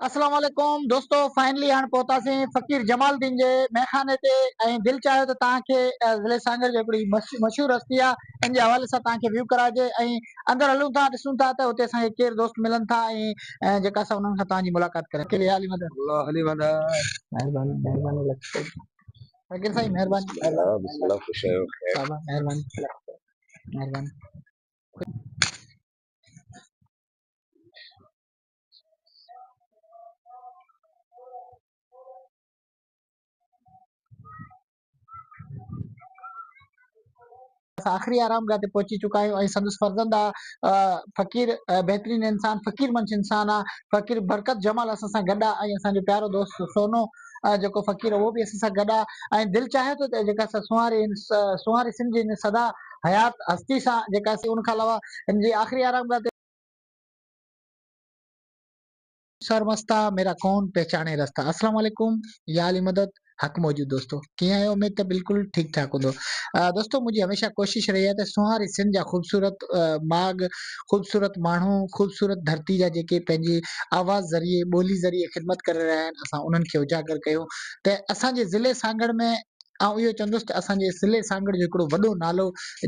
अस्सलाम वालेकुम दोस्तों, फाइनली हाणे पहुतासीं फ़कीर जमालुद्दीन जे मैखाने ते। दिल चाहे तो तव्हांखे ज़िले सांगड़ जो हिकिड़ी मशहूर हस्ती आहे इन जे हवाले सां तव्हांखे व्यू कराइजे। अंदर हलूं था, ॾिसूं था त हुते असांखे केरु दोस्त मिलनि था जेका असां उन्हनि सां तव्हांजी मुलाक़ात करें। के लिए हाली मदद अल्लाह हली वंदा महिरबानी महिरबानी फ़कीर साईं, महिरबानी बिस्मिल्लाह बिस्मिल्लाह खुश आयो खैर बाबा, महिरबानी महिरबानी। आखिरी आरामगाह ते पहुची चुका आहियूं ऐं संदसि फर्ज़ंद आहे फ़कीर बहितरीन इंसान, फ़कीर मंच इंसान आहे। फ़कीर बरकत जमाल असां सां गॾु आहे ऐं असांजो प्यारो दोस्त सोनो जेको फ़कीर उहो बि असां सां गॾु आहे। ऐं दिलि चाहे थो त जेका असां सुहारी सिंध जी सदा हयात हस्ती सां जेका उन खां अलावा हिन जी आख़िरी आरामगाह ते सरमस्ता मेरा कौन पहचाने रास्ता। अस्सलाम वालेकुम या अली मदद हक मौजूद दोस्तों, कीअं आहियो? उमेद त बिल्कुलु ठीकु ठाक हूंदो। दोस्तों, मुंहिंजी हमेशह कोशिशि रही आहे त सुहारी सिंध जा ख़ूबसूरत बाग, ख़ूबसूरत माण्हू, ख़ूबसूरत धरती जा जेके पंहिंजी आवाज़ ज़रिए ॿोली ज़रिए ख़िदमत करे रहिया आहिनि, असां उन्हनि खे उजागर कयूं। त असांजे ज़िले सांगड़ में इहो चवंदुसि त असांजे ज़िले सांगड़ जो हिकिड़ो वॾो नालो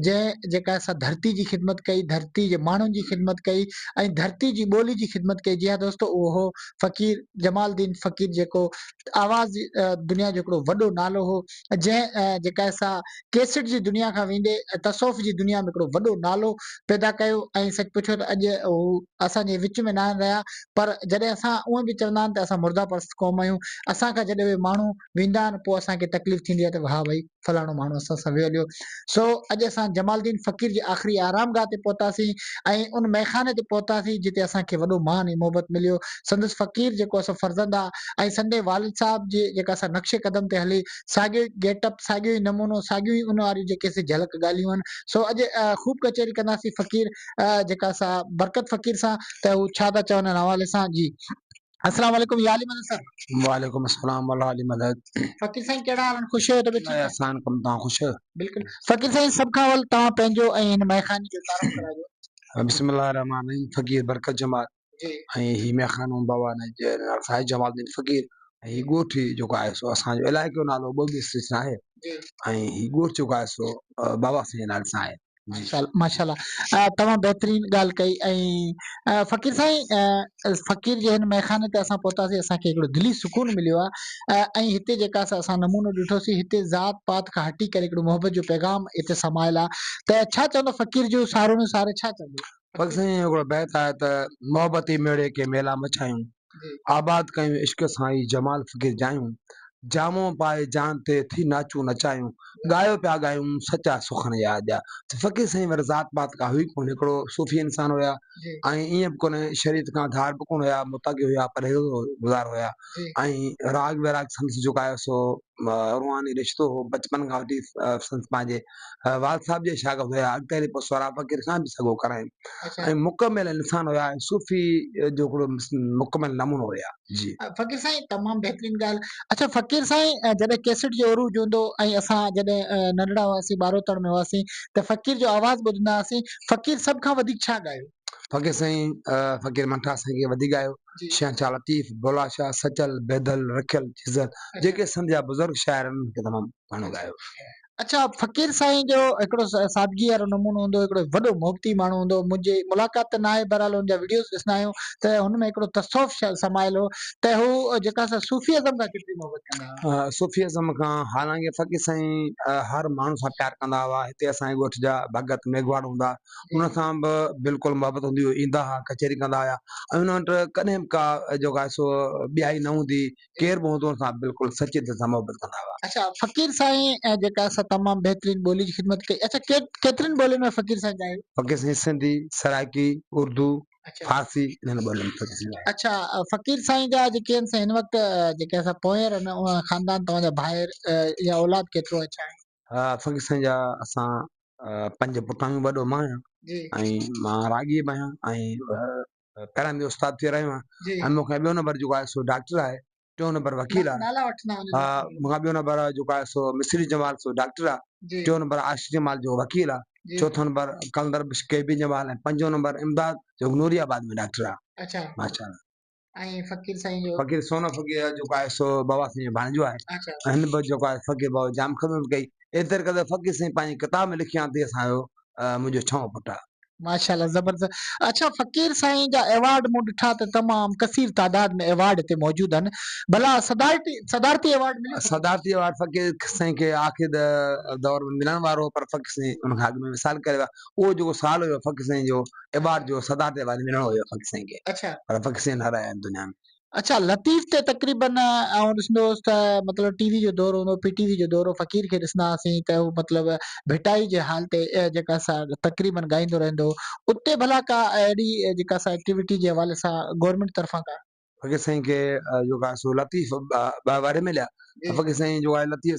जेका असां धरती जी ख़िदमत कई, धरती जे माण्हुनि जी ख़िदमत कई ऐं धरती जी ॿोली जी ख़िदमत कई। जी हा दोस्तों, उहो हो फ़कीर जमालुद्दीन फ़कीर, जेको आवाज़ दुनिया जो हिकिड़ो वॾो नालो हो, जेका असां कैसेट जी दुनिया खां वेंदे तसौफ़ जी दुनिया में हिकिड़ो वॾो नालो पैदा कयो। ऐं सच पुछो त अॼु हू असांजे विच में न आहिनि रहिया, पर जॾहिं असां उहे बि चवंदा आहिनि त असां मुर्दा परस्त क़ौम आहियूं। असांखां जॾहिं उहे माण्हू वेंदा आहिनि पोइ असांखे तकलीफ़ थींदी आहे त हा भई फलाणो माण्हू असां सां वियो हलियो। सो अॼु असां जमालुद्दीन फ़कीर जे आख़िरी आरामगाह ते पहुतासीं ऐं उन मैखाने ते पहुतासीं जिते असांखे वॾो मान ऐं मोहबत मिलियो। संदसि फ़कीर जेको असां फर्ज़ंद आहे ऐं संदे वालिद साहब जे जेका असां नक्शे क़दम ते हली साॻियो ई गेटअप, साॻियो ई नमूनो, साॻियूं ई उन वारियूं जेके झलक ॻाल्हियूं आहिनि। सो अॼु ख़ूब कचहरी कंदासीं फ़कीर जेका असां बरकत फ़कीर सां, त हू छा था चवनि हिन हवाले सां। जी अस्सलाम वालेकुम या अली मदद सर। वालेकुम अस्सलाम अल्लाह हली मदद फ़कीर साईं कहिड़ा हाल आहिनि? ख़ुशि आहियो? तबियत ठीकु आहे? आसान कम ता खुश बिल्कुलु फ़कीर साईं, सभ खां अवल तव्हां पंहिंजो ऐं हिन मैखाने जो तारुफ़ कराइजो। बिस्मिल्लाह रहमान रहीम फकीर बरकत जमाल जी ही मैं खानो बाबा ने साहिब जमालुद्दीन फकीर ही गोठी जो आहे सो असांजो इलाइक़े जो नालो बोगी स्टेशन आहे जी ही गोठ जो आहे सो बाबा साईं नाले सां आहे। माशाल्लाह, तमामु बहितरीन ॻाल्हि कई। ऐं फ़कीर साईं, फ़कीर जे हिन मैखाने ते असां पहुतासीं, असांखे हिकिड़ो दिली सुकून मिलियो आहे। ऐं हिते जेका असां नमूनो ॾिठोसीं, हिते ज़ात पात खां हटी करे हिकिड़ो मोहबत जो पैगाम हिते समायल आहे। त छा चवंदो फ़कीर जो सारो में सारे छा चवंदो? फक साईं हिकिड़ो बैत आहे त मोहबती मेड़े के मेला मचायूं, आबाद कयूं इश्क सां ई जमाल फ़कीर जायूं, जामो पाए जान ते थी नाचूं नचायूं, गायो पिया गायूं सचा सुखन याद जा। फ़कीर साईं वरी ज़ात पात का हुई कोन, हिकिड़ो सूफ़ी इंसान हुया ऐं ईअं बि कोन्हे शरीयत खां धार बि कोन हुया, मुताक़ी हुया, परहेज़गार हुया। ऐं राग वैराग संस जो आहे सो रूहानी रिश्तो हो बचपन खां वठी संस पंहिंजे वाल साहब जे शागिर्द हुया। अॻिते हली पोइ स्वरा फ़कीर सां बि सॻो कराइनि ऐं मुकमिल इंसान हुया ऐं सूफ़ी जो हिकिड़ो मुकमिल नमूनो हुया। जी फ़कीर साईं, तमामु बहितरीन ॻाल्हि। अच्छा फ़कीर साईं, जॾहिं कैसेट जो अरूज हूंदो ऐं असां जॾहिं नंढड़ा हुआसीं, ॿारोतड़ में हुआसीं, त फ़कीर जो आवाज़ ॿुधंदा हुआसीं। फ़कीर सभ खां वधीक छा ॻायो? फ़कीर साईं फ़कीर मंठा साईं खे वधीक आयो, शहंशाह लतीफ़, भोला शाह, सचल, बेदल, रखियल, इज़त, जेके सिंध जा बुज़ुर्ग शाइर आहिनि उन्हनि खे तमामु घणो ॻायो। अच्छा, फ़कीर साईं जो हिकिड़ो सादगी वारो नमूनो हूंदो, हिकिड़ो वॾो मोहबती माण्हू हूंदो। मुंहिंजी मुलाक़ात त न आहे, बहरहाल हुन जा वीडियोस ॾिसंदा आहियूं त हुन में हिकिड़ो तसौफ़ समायल हो, त हू जेका असां सूफ़ीज़म खां केतिरी मोहबत कंदा हुआ? सूफ़ीज़म खां हालांकि फ़कीर साईं हर माण्हू सां प्यार कंदा हुआ। हिते असांजे ॻोठ जा भगत मेघवाड़ हूंदा, उन सां बि बिल्कुलु मोहबत हूंदी हुई, ईंदा हुआ, कचहरी कंदा हुआ ऐं उन वटि कॾहिं बि का जेको आहे सो ॿियाई न हूंदी, केरु बि हूंदो हुन सां बिल्कुलु सची दिलि सां मोहबत कंदा हुआ। अच्छा, फ़कीर साईं जेका असां तमामु बहितरीन ॿोली जी ख़िदमत कई। अच्छा, केतिरनि ॿोलियुनि में फ़कीर साईं ॻायो? फ़कीर साईं सिंधी, सराइकी, उर्दू, फारसी इन्हनि ॿोलियुनि में फ़कीर साईं ॻायो। अच्छा, फ़कीर साईं जा जेके आहिनि हिन वक़्तु जेके असां पोयर आहिनि, उन ख़ानदान तव्हांजा भाइर या औलाद केतिरो आहे, छा आहे? फ़कीर साईं जा असां 5 पुट आहियूं, वॾो मां आहियां ऐं मां राॻी बि आहियां ऐं पहिरां बि उस्ताद थी रहियो आहियां ऐं मूंखे ॿियो नंबर जेको आहे सो डॉक्टर आहे, टियों नंबर वकील आहे। मूंखां ॿियो नंबर जेको आहे सो मिस्री जमाल सो डॉक्टर आहे, टियों नंबर आशिक़ जमाल जो वकील आहे, चौथों नंबर कलंदर केबी जमाल ऐं पंजो नंबर इमदाद जो नूरियाबाद में डॉक्टर आहे। माशाल्लाह। फ़कीर साईं जो फ़कीर सोनो फ़कीर जेको आहे सो बाबा साईं जो भाणेजो आहे। अच्छा। हिन बि जेको आहे फ़कीर बाबा जाम ख़िदमत कई। एतिरे क़दुरु फ़कीर साईं पंहिंजी किताब में लिखियां थी असांजो मुंहिंजो छहों पुटु आहे। माशाल्लाह ज़बरदस्त। अच्छा फ़कीर साईं जा अवार्ड मूं ॾिठा त तमामु कसीर तादाद में अवार्ड हिते मौजूद आहिनि। भला सदारती अवार्ड मिलियो फ़कीर साईं सदारती अवार्ड फ़कीर साईं खे आख़िर दौर में मिलण वारो हो, पर फ़कीर साईं उन खां अॻु में विसाल करे विया। उहो जेको साल हुयो फ़कीर साईं जो अवार्ड जो सदारती अवार्ड मिलणो हुयो फ़कीर साईं खे, अच्छा। पर फ़कीर साईं न रहिया आहिनि दुनिया में। अच्छा, लतीफ़ ते तक़रीबन ॾिसंदोसि त मतलब टीवी जो दौर हूंदो, पीटीवी जो दौर हो, फ़कीर खे ॾिसंदा हुआसीं त हू मतलब भिटाई जे हाल ते जेका सा तक़रीबन ॻाईंदो रहंदो हो। उते भला का अहिड़ी जेका सा एक्टिविटी जे हवाले सां गवर्नमेंट तरफ़ां का? फ़कीर साईं खे जेको आहे सो लतीफ़ ॿ अवार्ड मिलिया। जी। फ़कीर साईं जो आहे लतीफ़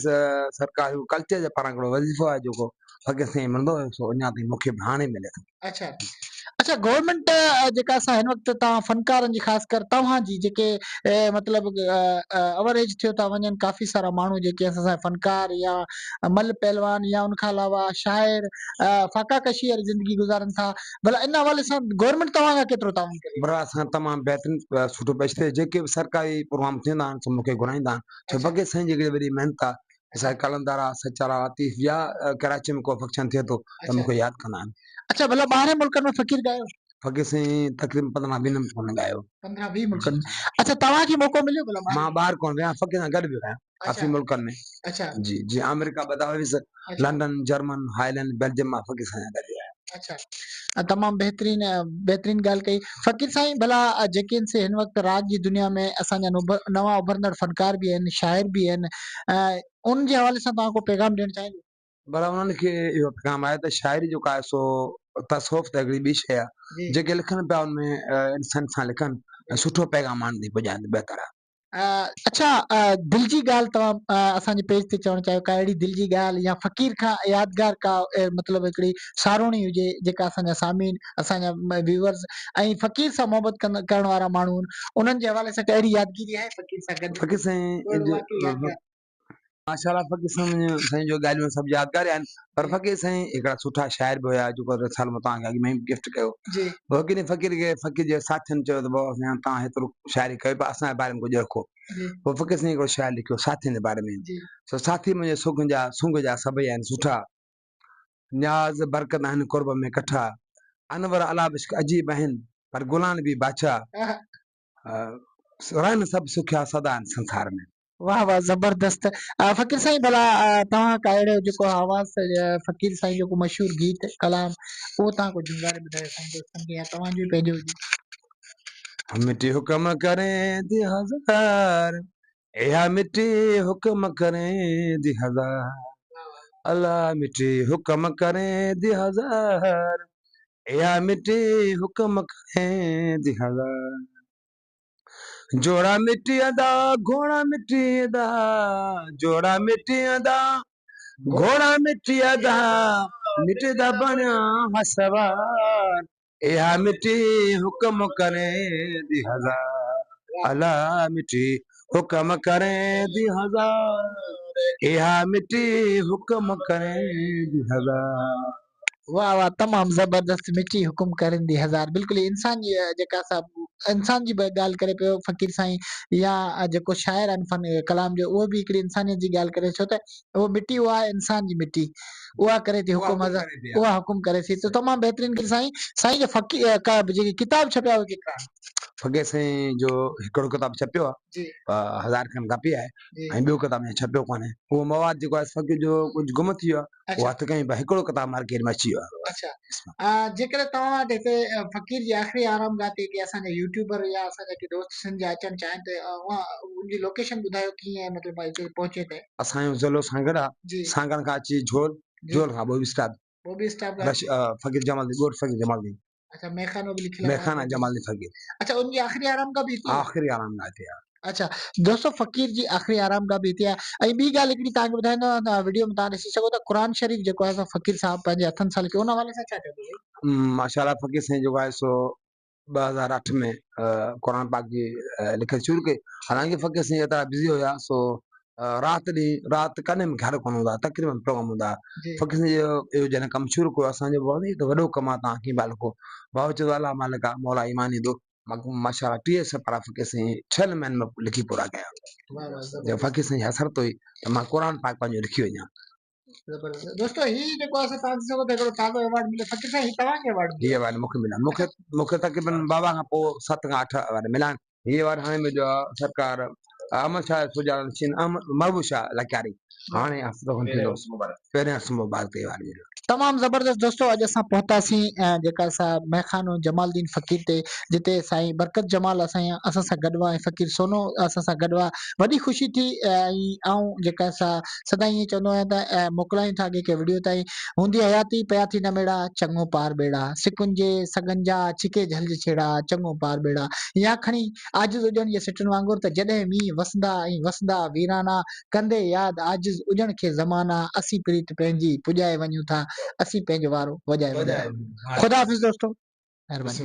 सरकार जो कल्चर जे पारां हिकिड़ो वज़ीफ़ो आहे जेको फ़कीर साईं मिलंदो हुयो सो अञा ताईं मूंखे बि हाणे मिले थो। अच्छा। अच्छा, गवर्नमेंट जेका असां हिन वक़्तु तव्हां फ़नकारनि जी ख़ासि कर तव्हांजी जेके मतलब अवरेज थियो था वञनि काफ़ी सारा माण्हू जेके असां फ़नकार या मल पहलवान या उन खां अलावा शाइर फ़ाका कशी वारी ज़िंदगी गुज़ारनि था। भला इन हवाले सां गवर्नमेंट तव्हां खां केतिरो ताउन करे? पर असां तमामु बहितरीन सुठो पेश थिए जेके बि सरकारी प्रोग्राम थींदा आहिनि सो मूंखे घुराईंदा आहिनि। छो अच्छा। फ़कीर साईं जी हिकिड़ी वॾी महिनत आहे। अच्छा। असांजे कलंदर आहे, सचारा, लतीफ़ या कराची में को फंक्शन थिए थो त अच्छा। मूंखे यादि कंदा आहिनि। अच्छा, भला ॿाहिरि मुल्कनि में फ़कीर ॻायो? फ़कीर साईं तक़रीबन 15-20 में ॻायो। 15-20 जी मुल्कनि में। जी अच्छा, तव्हांखे मौक़ो मिलियो भला ॿाहिरि मां वञण ॿाहिरि कोन वियो आहियां, फ़कीर सां गॾु बि वियो आहियां काफ़ी अच्छा। मुल्कनि में। अच्छा। जी जी अमेरिका ॿ दफ़ा वियुसि, अच्छा। लंडन, जर्मन, हाईलैंड, बेल्जियम मां फ़कीर साईं सां गॾु वियो आहियां। अच्छा। तमामु बहितरीन ॻाल्हि कई। फ़कीर साईं भला जेके आहिनि से हिन वक़्तु राॼ जी दुनिया में असांजा नवां उभरंदड़ फ़नकार बि आहिनि, शाइर बि आहिनि। उन जे हवाले सां तव्हां को पैगाम ॾियणु चाहींदो? पर उन्हनि खे इहो पैगाम आहे त शाइरी जेको आहे सो तसव्वुफ़ त हिकिड़ी ॿी शइ आहे। जी। जेके लिखनि पिया उनमें इंसान सां लिखनि ऐं सुठो पैगाम आणनि पुॼाइनि त बहितर आहे। अच्छा, दिल जी ॻाल्हि तव्हां असांजे पेज ते चवणु चाहियो का अहिड़ी दिल जी ॻाल्हि या फ़कीर खां यादगार का मतलब हिकिड़ी सारोणी हुजे जेका असांजा सामीन, असांजा व्यूअर्स ऐं फ़कीर सां मोहबत करण वारा माण्हू आहिनि, उन्हनि जे हवाले सां का अहिड़ी यादगिरी आहे फ़कीर सां गॾु? फ़कीर साईं कोई जो वाक़ई यादगार? माशाअल्लाह फ़कीर साईं जो ॻाल्हियूं सभु यादगार आहिनि। पर जी। फ़कीर साईं हिकिड़ा सुठा शाइर बि हुया जेको रिसाल मां तव्हांखे अॻु में ई गिफ्ट कयो। जी। फ़कीर खे फ़कीर जे साथियुनि चयो त भाउ तव्हां हेतिरो शाइरी कयो पिया असांजे बारे में कुझु लिखो। जी। पोइ फ़कीर साईं हिकिड़ो शाइर लिखियो साथियुनि जे बारे में। जी। सो साथी मुंहिंजे सुंग जा सभई आहिनि सुठा, न्याज़ बरकत आहिनि कुर्ब में कठा, अनवर अला बिश्क अजीब आहिनि पर गुलान बि बादशाह, रहनि सभु सुखिया सदा आहिनि संसार में। वाह वाह ज़बरदस्त। फ़कीर साईं भला तव्हां का अहिड़ो जेको आवाज़ फ़कीर साईं जो को मशहूर गीत कलाम उहो तव्हां को झुंगारे ॿुधायो असांजे दोस्तनि खे या तव्हांजो ई पंहिंजो हुजे? मिठी हुक्म करें दी हज़ार, या मिठी हुक्म करें दी हज़ार, अल्लाह मिठी हुक्म करें दी हज़ार, या मिठी हुक्म करें दी हज़ार। जोड़ा मिट्टी दा घोड़ा मिट्टी दा, जोड़ा मिट्टी दा घोड़ा मिट्टी दा, मिटदा बना हसवार, या मिट्टी हुक्म करे दी हज़ार, अला मिट्टी हुक्म करे दी हज़ार, या मिट्टी हुक्म करे दी हज़ार। वाह वाह तमामु ज़बरदस्त मिठी हुकुम करंदी हज़ार बिल्कुलु इंसान जी जेका असां इंसान जी ॻाल्हि करे पियो फ़कीर साईं या जेको शाइर आहिनि फन कलाम जो उहो बि हिकिड़ी इंसानियत जी ॻाल्हि करे छो त उहो मिटी उहा आहे इंसान जी मिटी उहा करे थी हुकुम हज़ार उहा हुकुम करे थी त तमामु बहितरीन साईं साईं जो जेकी किताब छपिया हुआ केतिरा? फ़कीर साईं जो हिकिड़ो किताब छपियो आहे जी। 1000 खनि कापी आहे जी। ऐं ॿियो किताब में छपियो कोन्हे। उहो मवाद जेको आहे फ़कीर जो कुझु गुम थी वियो आहे उहो अच्छा। हथ कई हिकिड़ो किताब मार्केट में अची वियो आहे। अच्छा। जेकर तव्हां वटि हिते फ़कीर जी आख़िरी आरामगाह ते के असांजा यूट्यूबर या असांजा के दोस्त सिंध जा अचणु चाहिनि त उहा उनजी लोकेशन ॿुधायो कीअं मतिलबु हिते पहुचे त? असांजो ज़िलो सांगड़ आहे। जी। सांगड़ खां अची झोल, जी। झोल खां बोबी स्टाफ, बॉबी स्टाफ का फ़कीर जमालुद्दीन ॻोठ फ़कीर जमालुद्दीन, अच्छा मेखानो भी लिखियल आहे मेखाना जमालुद्दीन फ़कीर, अच्छा उनकी आखिरी आरामगाह भी हिते ही? आख़िरी आरामगाह ते आहे। अच्छा दोस्तों फ़कीर जी आखिरी आरामगाह भी हिते आहे ऐं ॿी ॻाल्हि हिकिड़ी तव्हांखे ॿुधाईंदो त वीडियो में तव्हां ॾिसी सघो था क़ुरान शरीफ़ जेको आहे असां फ़कीर साहब पंहिंजे हथनि सां लिखियो उन हवाले सां छा चइबो भाई? माशाअल्लाह फ़कीर साईं जेको आहे सो 2008 में क़ुरान पाक जी लिखत शुरू कई। हालांकि फ़कीर साईं एतिरा बिज़ी हुया सो राति कॾहिं मूंखे ख़्यालु कोन हूंदा तक़रीबन प्रोग्राम हूंदा। जी। फ़कीर साईं जो इहो जॾहिं कमु शुरू कयो असांजो वॾो कमु आहे तव्हां कीअं पिया लिखो। भाउ चयो अलाह मालिक आहे मौला ईमान ॾींदो माशाल्लाह 30 सपारा फ़कीर साईं 6 महीननि में लिखी पूरा कया। वाह वाह जब फ़कीर साईं हसरत हुई त मां क़ुरान पाक पंहिंजो लिखी वञा। ज़बरदस्त दोस्तों ही जेको असां तव्हां ॾिसो त हिकिड़ो ताज़ो अवार्ड मिलियो फ़कीर साईं ही तव्हांखे अवार्ड हीअ मिलियो अवार्ड मूंखे मिला मूंखे मूंखे तक़रीबन बाबा खां पोइ 7 खां 8 अवार्ड मिला आहिनि। हीअ अवार्ड हाणे मुंहिंजो सरकार अहमद शाह सुजान महबूब शाह लखारी हाणे हफ़्तो खनि थींदो पहिरियों हर्ष मुबारक ते अवार्ड मिलियो। तमामु ज़बरदस्त दोस्तों अॼु असां पहुतासीं जेका असां महखानो जमालुद्दीन फ़कीर ते जिते साईं बरकत जमाल असां सां गॾु आहे ऐं फ़कीर सोनो असां सां गॾु आहे। वॾी ख़ुशी थी ऐं जेका असां सदाईं ईअं चवंदो आहियां त मोकिलायूं था अॻे के वीडियो ताईं हूंदी हयाती पया थी न मेड़ा चङो पार बेड़ा सिकुनि जे सगन जा छिके झलज छेड़ा चङो पार बेड़ा या खणी आजिज़ हुजनि जे सिटनि वांगुरु त जॾहिं मींहुं वसंदा ऐं वसंदा वीराना कंदे यादि आजिज़ उजण खे ज़माना असीं प्रीत पंहिंजी पुॼाए वञूं था असीं पंहिंजो वारो वॼाए वञूं था। ख़ुदा हाफ़िज़ दोस्तों, महिरबानी।